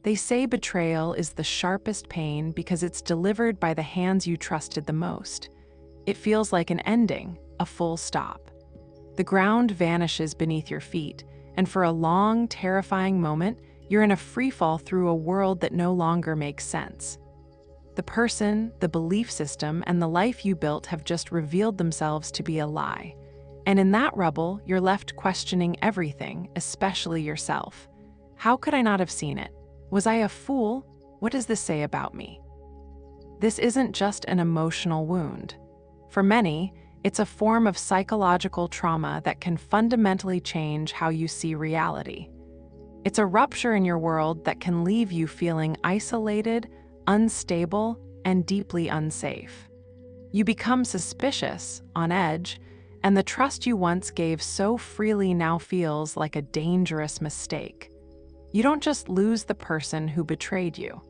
They say betrayal is the sharpest pain because it's delivered by the hands you trusted the most. It feels like an ending, a full stop. The ground vanishes beneath your feet, and for a long, terrifying moment, you're in a freefall through a world that no longer makes sense. The person, the belief system, and the life you built have just revealed themselves to be a lie. And in that rubble, you're left questioning everything, especially yourself. How could I not have seen it? Was I a fool? What does this say about me? This isn't just an emotional wound. For many, it's a form of psychological trauma that can fundamentally change how you see reality. It's a rupture in your world that can leave you feeling isolated, unstable, and deeply unsafe. You become suspicious, on edge, and the trust you once gave so freely now feels like a dangerous mistake. You don't just lose the person who betrayed you.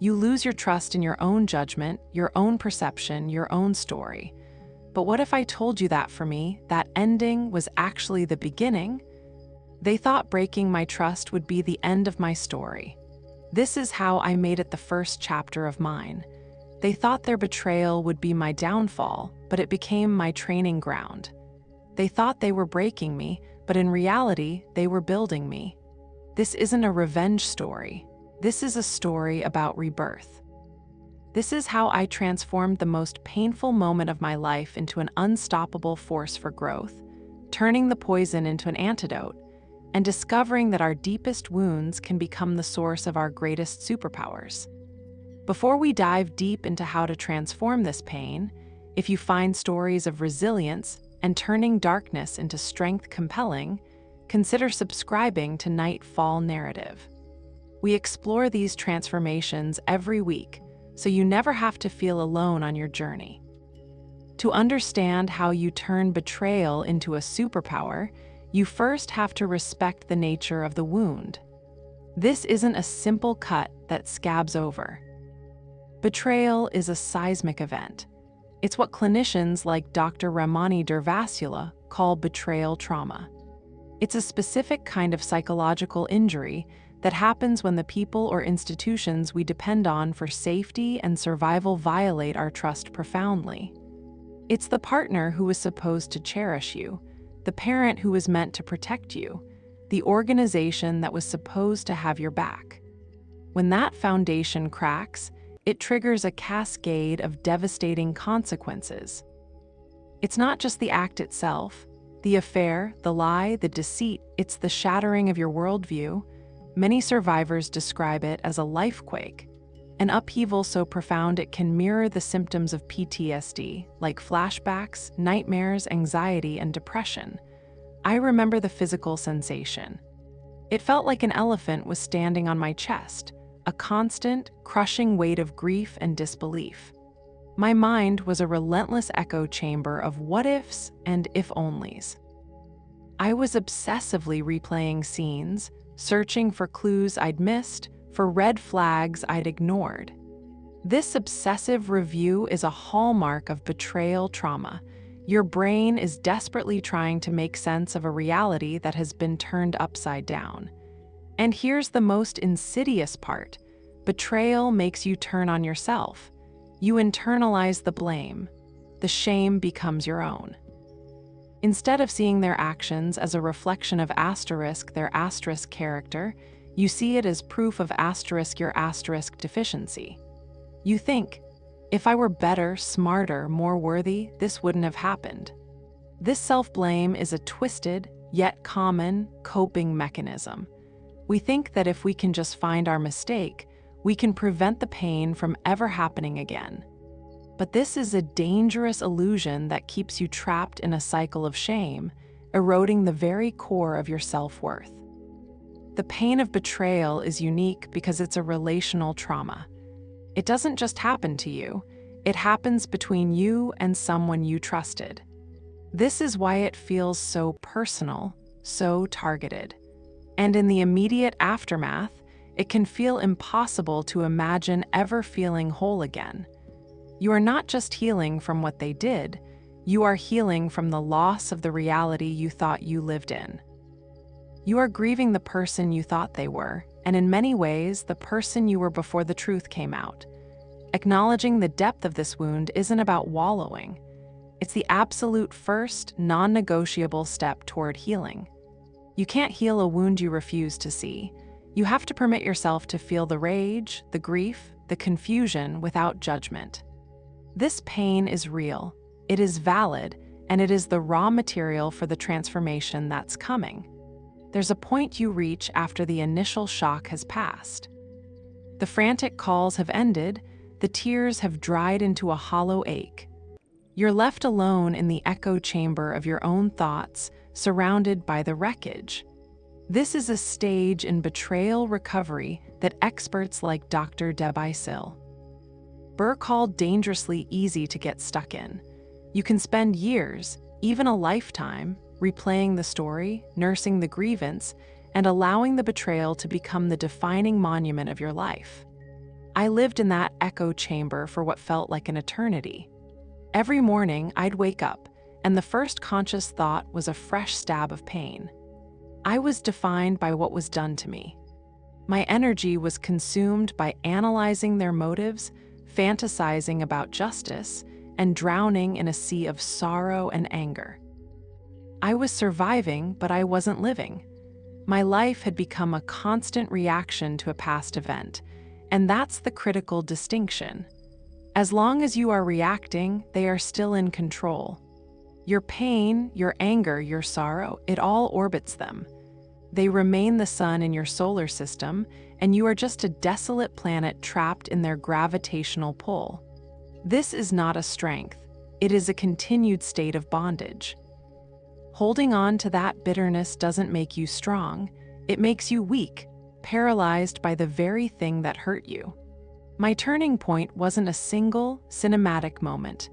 You lose your trust in your own judgment, your own perception, your own story. But what if I told you that for me, that ending was actually the beginning? They thought breaking my trust would be the end of my story. This is how I made it the first chapter of mine. They thought their betrayal would be my downfall, but it became my training ground. They thought they were breaking me, but in reality, they were building me. This isn't a revenge story. This is a story about rebirth. This is how I transformed the most painful moment of my life into an unstoppable force for growth, turning the poison into an antidote, and discovering that our deepest wounds can become the source of our greatest superpowers. Before we dive deep into how to transform this pain, if you find stories of resilience and turning darkness into strength compelling, consider subscribing to Nightfall Narrative. We explore these transformations every week, so you never have to feel alone on your journey. To understand how you turn betrayal into a superpower, you first have to respect the nature of the wound. This isn't a simple cut that scabs over. Betrayal is a seismic event. It's what clinicians like Dr. Ramani Durvasula call betrayal trauma. It's a specific kind of psychological injury that happens when the people or institutions we depend on for safety and survival violate our trust profoundly. It's the partner who was supposed to cherish you, the parent who was meant to protect you, the organization that was supposed to have your back. When that foundation cracks, it triggers a cascade of devastating consequences. It's not just the act itself, the affair, the lie, the deceit, it's the shattering of your worldview. Many survivors describe it as a lifequake, an upheaval so profound it can mirror the symptoms of PTSD, like flashbacks, nightmares, anxiety, and depression. I remember the physical sensation. It felt like an elephant was standing on my chest, a constant, crushing weight of grief and disbelief. My mind was a relentless echo chamber of what-ifs and if-onlys. I was obsessively replaying scenes, searching for clues I'd missed, for red flags I'd ignored. This obsessive review is a hallmark of betrayal trauma. Your brain is desperately trying to make sense of a reality that has been turned upside down. And here's the most insidious part. Betrayal makes you turn on yourself. You internalize the blame. The shame becomes your own. Instead of seeing their actions as a reflection of their asterisk character, you see it as proof of your asterisk deficiency. You think, if I were better, smarter, more worthy, this wouldn't have happened. This self-blame is a twisted, yet common, coping mechanism. We think that if we can just find our mistake, we can prevent the pain from ever happening again. But this is a dangerous illusion that keeps you trapped in a cycle of shame, eroding the very core of your self-worth. The pain of betrayal is unique because it's a relational trauma. It doesn't just happen to you, it happens between you and someone you trusted. This is why it feels so personal, so targeted. And in the immediate aftermath, it can feel impossible to imagine ever feeling whole again. You are not just healing from what they did, you are healing from the loss of the reality you thought you lived in. You are grieving the person you thought they were, and in many ways, the person you were before the truth came out. Acknowledging the depth of this wound isn't about wallowing. It's the absolute first, non-negotiable step toward healing. You can't heal a wound you refuse to see. You have to permit yourself to feel the rage, the grief, the confusion without judgment. This pain is real, it is valid, and it is the raw material for the transformation that's coming. There's a point you reach after the initial shock has passed. The frantic calls have ended, the tears have dried into a hollow ache. You're left alone in the echo chamber of your own thoughts, surrounded by the wreckage. This is a stage in betrayal recovery that experts like Dr. Debisil Burr called dangerously easy to get stuck in. You can spend years, even a lifetime, replaying the story, nursing the grievance, and allowing the betrayal to become the defining monument of your life. I lived in that echo chamber for what felt like an eternity. Every morning, I'd wake up, and the first conscious thought was a fresh stab of pain. I was defined by what was done to me. My energy was consumed by analyzing their motives, fantasizing about justice, and drowning in a sea of sorrow and anger. I was surviving, but I wasn't living. My life had become a constant reaction to a past event, and that's the critical distinction. As long as you are reacting, they are still in control. Your pain, your anger, your sorrow, it all orbits them. They remain the sun in your solar system, and you are just a desolate planet trapped in their gravitational pull. This is not a strength. It is a continued state of bondage. Holding on to that bitterness doesn't make you strong. It makes you weak, paralyzed by the very thing that hurt you. My turning point wasn't a single, cinematic moment.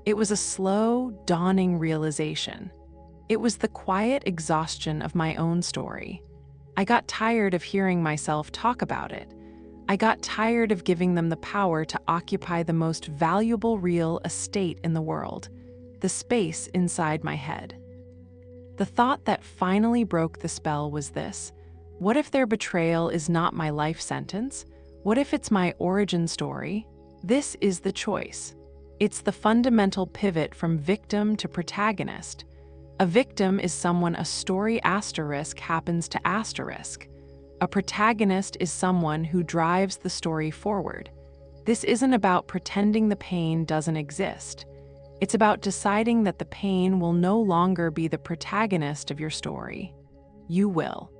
It was a slow, dawning realization. It was the quiet exhaustion of my own story. I got tired of hearing myself talk about it. I got tired of giving them the power to occupy the most valuable real estate in the world, the space inside my head. The thought that finally broke the spell was this: what if their betrayal is not my life sentence? What if it's my origin story? This is the choice. It's the fundamental pivot from victim to protagonist. A victim is someone a story asterisk happens to asterisk. A protagonist is someone who drives the story forward. This isn't about pretending the pain doesn't exist. It's about deciding that the pain will no longer be the protagonist of your story. You will.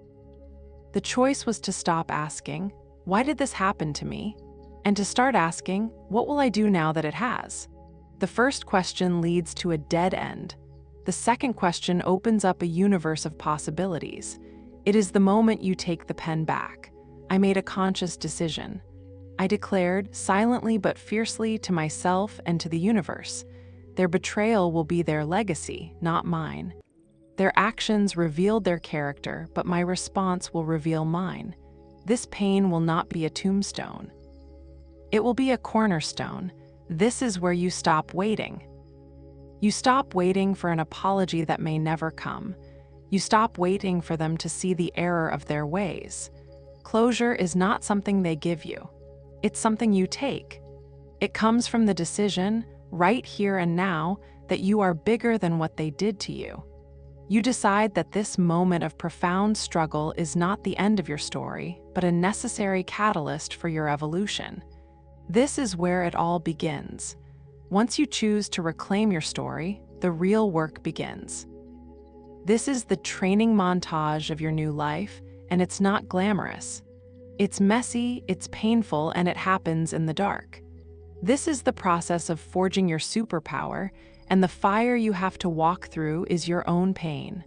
The choice was to stop asking, "Why did this happen to me?" and to start asking, "What will I do now that it has?" The first question leads to a dead end. The second question opens up a universe of possibilities. It is the moment you take the pen back. I made a conscious decision. I declared, silently but fiercely, to myself and to the universe, their betrayal will be their legacy, not mine. Their actions revealed their character, but my response will reveal mine. This pain will not be a tombstone. It will be a cornerstone. This is where you stop waiting. You stop waiting for an apology that may never come. You stop waiting for them to see the error of their ways. Closure is not something they give you. It's something you take. It comes from the decision, right here and now, that you are bigger than what they did to you. You decide that this moment of profound struggle is not the end of your story, but a necessary catalyst for your evolution. This is where it all begins. Once you choose to reclaim your story, the real work begins. This is the training montage of your new life, and it's not glamorous. It's messy, it's painful, and it happens in the dark. This is the process of forging your superpower, and the fire you have to walk through is your own pain.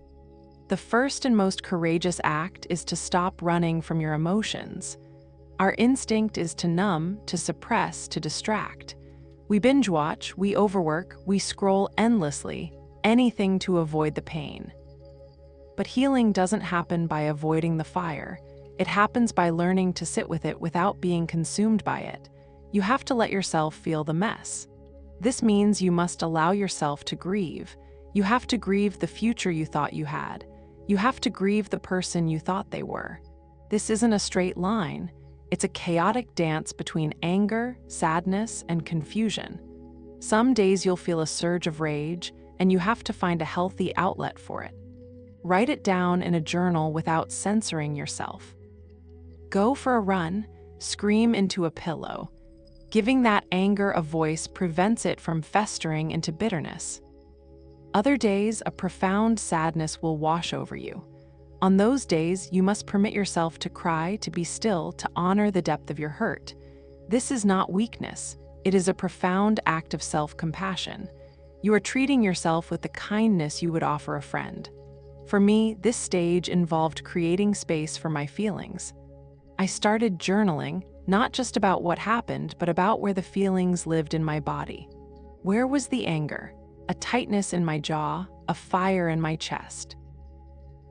The first and most courageous act is to stop running from your emotions. Our instinct is to numb, to suppress, to distract. We binge watch, we overwork, we scroll endlessly, anything to avoid the pain. But healing doesn't happen by avoiding the fire. It happens by learning to sit with it without being consumed by it. You have to let yourself feel the mess. This means you must allow yourself to grieve. You have to grieve the future you thought you had. You have to grieve the person you thought they were. This isn't a straight line. It's a chaotic dance between anger, sadness, and confusion. Some days you'll feel a surge of rage, and you have to find a healthy outlet for it. Write it down in a journal without censoring yourself. Go for a run, scream into a pillow. Giving that anger a voice prevents it from festering into bitterness. Other days, a profound sadness will wash over you. On those days, you must permit yourself to cry, to be still, to honor the depth of your hurt. This is not weakness. It is a profound act of self-compassion. You are treating yourself with the kindness you would offer a friend. For me, this stage involved creating space for my feelings. I started journaling, not just about what happened, but about where the feelings lived in my body. Where was the anger? A tightness in my jaw, a fire in my chest.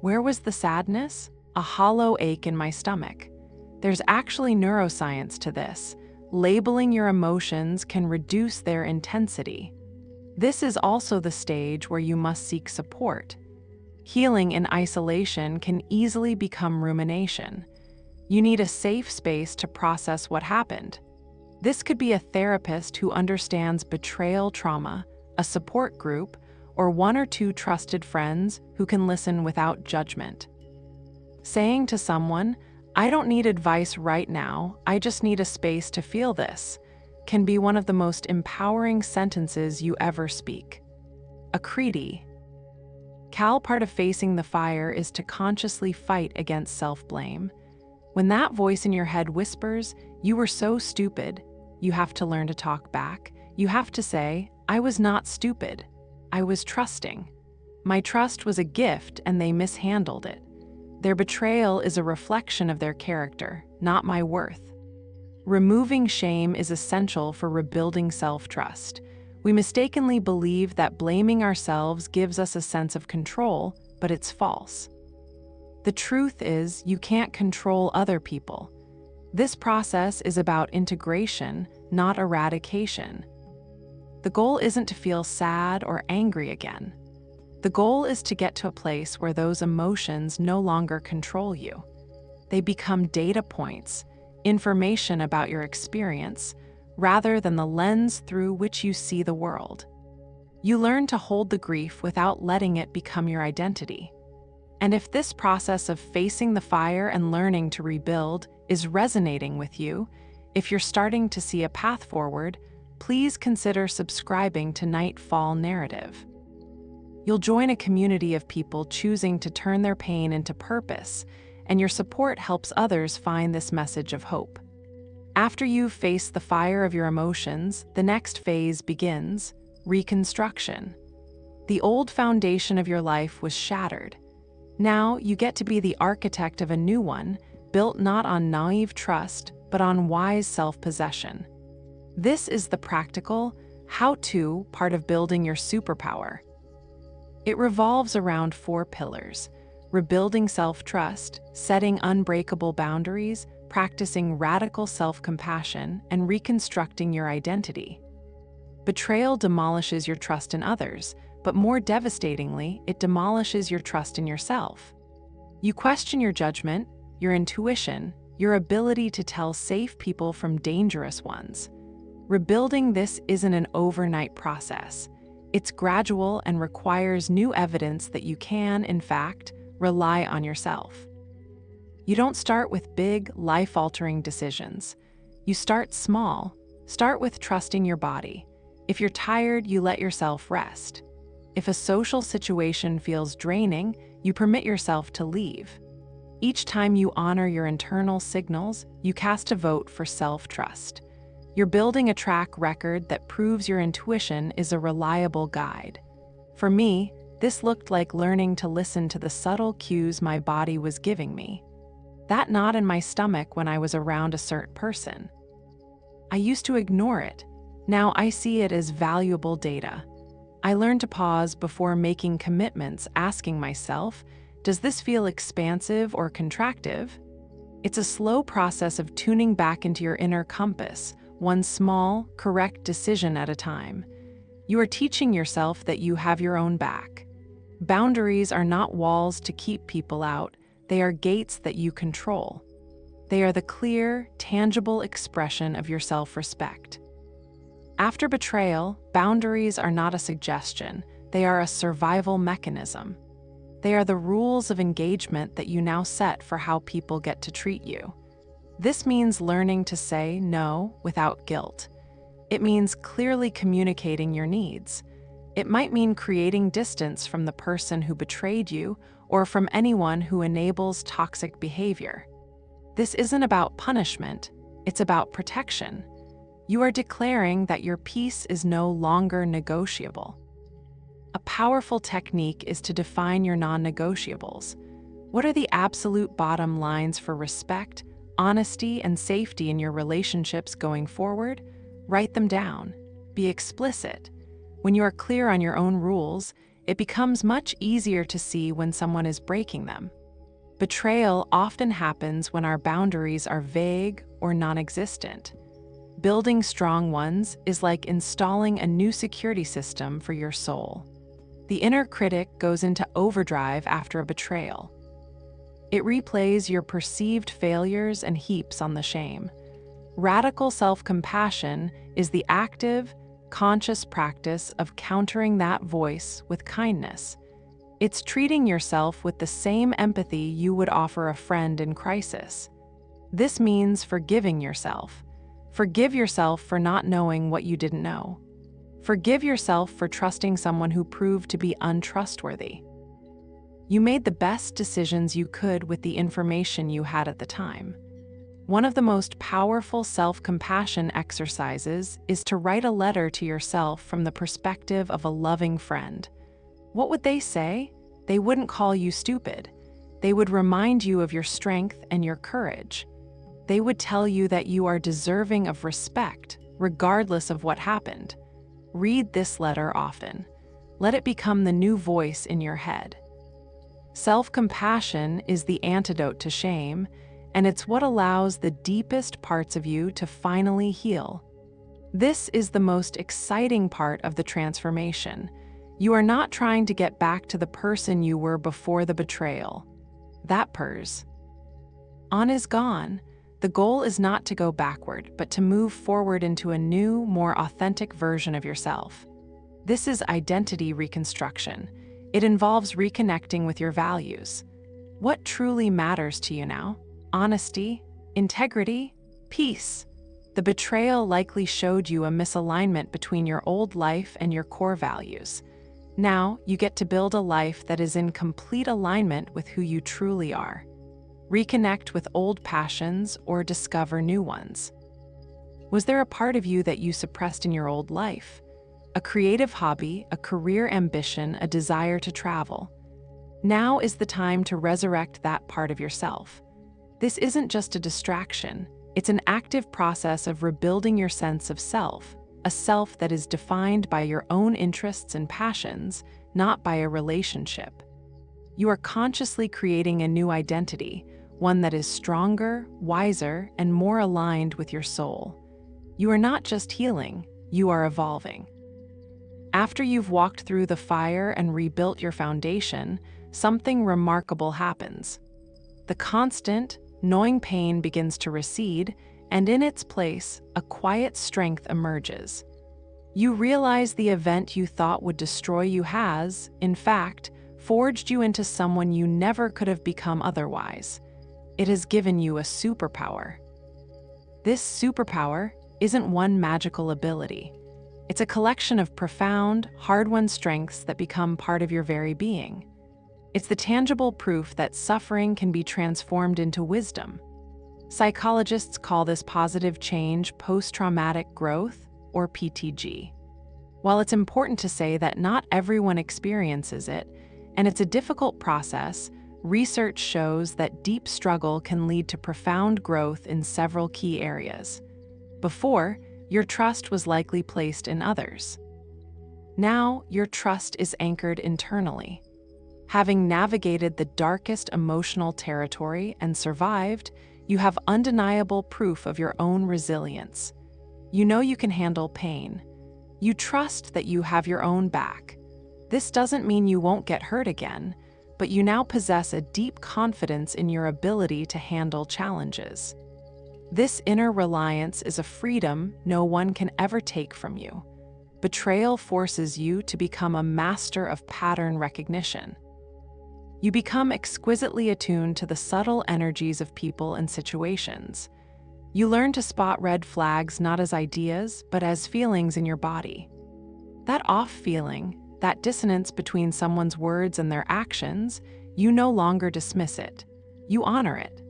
Where was the sadness? A hollow ache in my stomach. There's actually neuroscience to this. Labeling your emotions can reduce their intensity. This is also the stage where you must seek support. Healing in isolation can easily become rumination. You need a safe space to process what happened. This could be a therapist who understands betrayal trauma, a support group, or one or two trusted friends who can listen without judgment. Saying to someone, "I don't need advice right now, I just need a space to feel this," can be one of the most empowering sentences you ever speak. A creedy. Part of facing the fire is to consciously fight against self-blame. When that voice in your head whispers, "You were so stupid," you have to learn to talk back. You have to say, "I was not stupid. I was trusting. My trust was a gift and they mishandled it. Their betrayal is a reflection of their character, not my worth." Removing shame is essential for rebuilding self-trust. We mistakenly believe that blaming ourselves gives us a sense of control, but it's false. The truth is, you can't control other people. This process is about integration, not eradication. The goal isn't to feel sad or angry again. The goal is to get to a place where those emotions no longer control you. They become data points, information about your experience, rather than the lens through which you see the world. You learn to hold the grief without letting it become your identity. And if this process of facing the fire and learning to rebuild is resonating with you, if you're starting to see a path forward, please consider subscribing to Nightfall Narrative. You'll join a community of people choosing to turn their pain into purpose, and your support helps others find this message of hope. After you've faced the fire of your emotions, the next phase begins: reconstruction. The old foundation of your life was shattered. Now you get to be the architect of a new one, built not on naive trust, but on wise self-possession. This is the practical, how-to part of building your superpower. It revolves around 4 pillars: rebuilding self-trust, setting unbreakable boundaries, practicing radical self-compassion, and reconstructing your identity. Betrayal demolishes your trust in others, but more devastatingly, it demolishes your trust in yourself. You question your judgment, your intuition, your ability to tell safe people from dangerous ones. Rebuilding this isn't an overnight process. It's gradual and requires new evidence that you can, in fact, rely on yourself. You don't start with big, life-altering decisions. You start small. Start with trusting your body. If you're tired, you let yourself rest. If a social situation feels draining, you permit yourself to leave. Each time you honor your internal signals, you cast a vote for self-trust. You're building a track record that proves your intuition is a reliable guide. For me, this looked like learning to listen to the subtle cues my body was giving me. That knot in my stomach when I was around a certain person. I used to ignore it. Now I see it as valuable data. I learned to pause before making commitments, asking myself, does this feel expansive or contractive? It's a slow process of tuning back into your inner compass, one small, correct decision at a time. You are teaching yourself that you have your own back. Boundaries are not walls to keep people out, they are gates that you control. They are the clear, tangible expression of your self-respect. After betrayal, boundaries are not a suggestion, they are a survival mechanism. They are the rules of engagement that you now set for how people get to treat you. This means learning to say no without guilt. It means clearly communicating your needs. It might mean creating distance from the person who betrayed you or from anyone who enables toxic behavior. This isn't about punishment, it's about protection. You are declaring that your peace is no longer negotiable. A powerful technique is to define your non-negotiables. What are the absolute bottom lines for respect, honesty, and safety in your relationships going forward? Write them down. Be explicit. When you are clear on your own rules, it becomes much easier to see when someone is breaking them. Betrayal often happens when our boundaries are vague or non-existent. Building strong ones is like installing a new security system for your soul. The inner critic goes into overdrive after a betrayal. It replays your perceived failures and heaps on the shame. Radical self-compassion is the active, conscious practice of countering that voice with kindness. It's treating yourself with the same empathy you would offer a friend in crisis. This means forgiving yourself. Forgive yourself for not knowing what you didn't know. Forgive yourself for trusting someone who proved to be untrustworthy. You made the best decisions you could with the information you had at the time. One of the most powerful self-compassion exercises is to write a letter to yourself from the perspective of a loving friend. What would they say? They wouldn't call you stupid. They would remind you of your strength and your courage. They would tell you that you are deserving of respect, regardless of what happened. Read this letter often. Let it become the new voice in your head. Self-compassion is the antidote to shame, and it's what allows the deepest parts of you to finally heal. This is the most exciting part of the transformation. You are not trying to get back to the person you were before the betrayal. That on is gone. The goal is not to go backward, but to move forward into a new, more authentic version of yourself. This is identity reconstruction. It involves reconnecting with your values. What truly matters to you now? Honesty, integrity, peace. The betrayal likely showed you a misalignment between your old life and your core values. Now, you get to build a life that is in complete alignment with who you truly are. Reconnect with old passions or discover new ones. Was there a part of you that you suppressed in your old life? A creative hobby, a career ambition, a desire to travel? Now is the time to resurrect that part of yourself. This isn't just a distraction, it's an active process of rebuilding your sense of self, a self that is defined by your own interests and passions, not by a relationship. You are consciously creating a new identity, one that is stronger, wiser, and more aligned with your soul. You are not just healing, you are evolving. After you've walked through the fire and rebuilt your foundation, something remarkable happens. The constant, gnawing pain begins to recede, and in its place, a quiet strength emerges. You realize the event you thought would destroy you has, in fact, forged you into someone you never could have become otherwise. It has given you a superpower. This superpower isn't one magical ability. It's a collection of profound, hard-won strengths that become part of your very being. It's the tangible proof that suffering can be transformed into wisdom. Psychologists call this positive change post-traumatic growth, or PTG. While it's important to say that not everyone experiences it, and it's a difficult process, research shows that deep struggle can lead to profound growth in several key areas. Before, your trust was likely placed in others. Now, your trust is anchored internally. Having navigated the darkest emotional territory and survived, you have undeniable proof of your own resilience. You know you can handle pain. You trust that you have your own back. This doesn't mean you won't get hurt again, but you now possess a deep confidence in your ability to handle challenges. This inner reliance is a freedom no one can ever take from you. Betrayal forces you to become a master of pattern recognition. You become exquisitely attuned to the subtle energies of people and situations. You learn to spot red flags not as ideas, but as feelings in your body. That off feeling, that dissonance between someone's words and their actions, you no longer dismiss it. You honor it.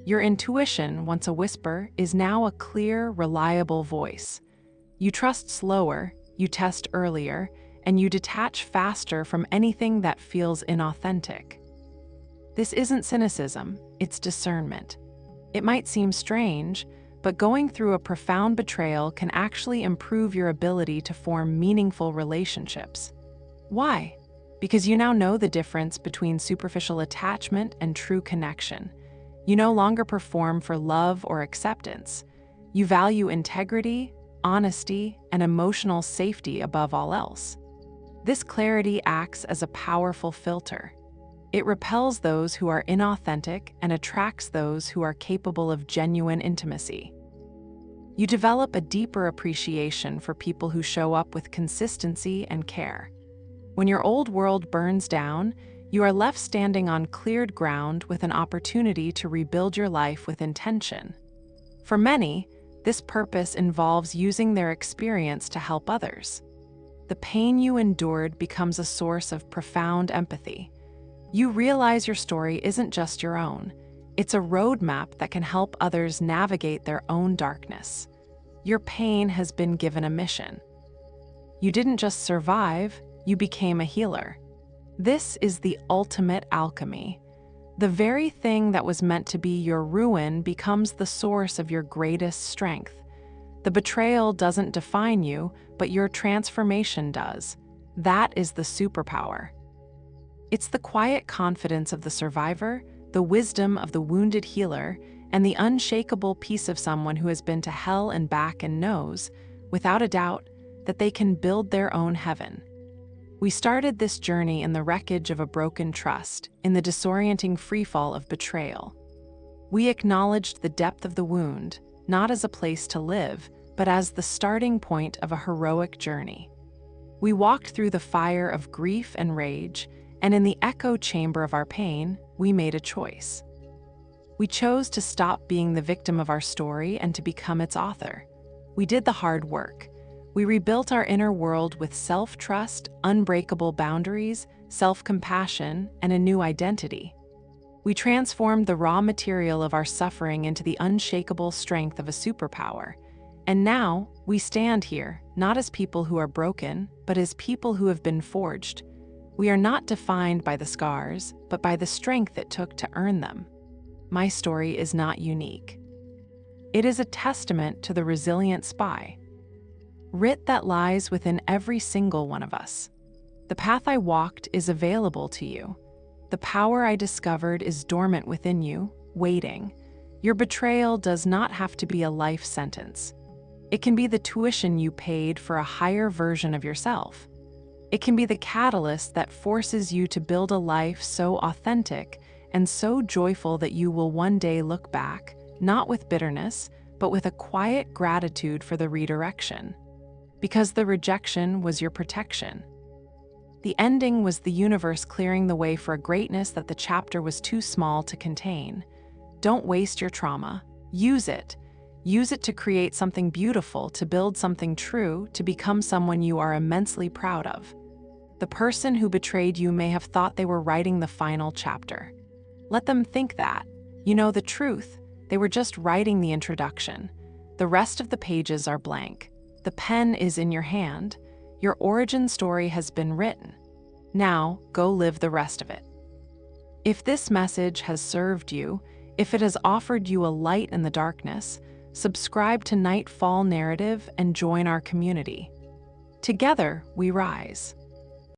Your intuition, once a whisper, is now a clear, reliable voice. You trust slower, you test earlier, and you detach faster from anything that feels inauthentic. This isn't cynicism, it's discernment. It might seem strange, but going through a profound betrayal can actually improve your ability to form meaningful relationships. Why? Because you now know the difference between superficial attachment and true connection. You no longer perform for love or acceptance. You value integrity, honesty, and emotional safety above all else. This clarity acts as a powerful filter. It repels those who are inauthentic and attracts those who are capable of genuine intimacy. You develop a deeper appreciation for people who show up with consistency and care. When your old world burns down, you are left standing on cleared ground with an opportunity to rebuild your life with intention. For many, this purpose involves using their experience to help others. The pain you endured becomes a source of profound empathy. You realize your story isn't just your own. It's a roadmap that can help others navigate their own darkness. Your pain has been given a mission. You didn't just survive, you became a healer. This is the ultimate alchemy. The very thing that was meant to be your ruin becomes the source of your greatest strength. The betrayal doesn't define you, but your transformation does. That is the superpower. It's the quiet confidence of the survivor, the wisdom of the wounded healer, and the unshakable peace of someone who has been to hell and back and knows, without a doubt, that they can build their own heaven. We started this journey in the wreckage of a broken trust, in the disorienting freefall of betrayal. We acknowledged the depth of the wound, not as a place to live, but as the starting point of a heroic journey. We walked through the fire of grief and rage, and in the echo chamber of our pain, we made a choice. We chose to stop being the victim of our story and to become its author. We did the hard work. We rebuilt our inner world with self-trust, unbreakable boundaries, self-compassion, and a new identity. We transformed the raw material of our suffering into the unshakable strength of a superpower. And now, we stand here, not as people who are broken, but as people who have been forged. We are not defined by the scars, but by the strength it took to earn them. My story is not unique. It is a testament to the resilient spy. Writ that lies within every single one of us. The path I walked is available to you. The power I discovered is dormant within you, waiting. Your betrayal does not have to be a life sentence. It can be the tuition you paid for a higher version of yourself. It can be the catalyst that forces you to build a life so authentic and so joyful that you will one day look back, not with bitterness, but with a quiet gratitude for the redirection. Because the rejection was your protection. The ending was the universe clearing the way for a greatness that the chapter was too small to contain. Don't waste your trauma. Use it. Use it to create something beautiful, to build something true, to become someone you are immensely proud of. The person who betrayed you may have thought they were writing the final chapter. Let them think that. You know the truth. They were just writing the introduction. The rest of the pages are blank. The pen is in your hand. Your origin story has been written. Now, go live the rest of it. If this message has served you, if it has offered you a light in the darkness, subscribe to Nightfall Narrative and join our community. Together, we rise.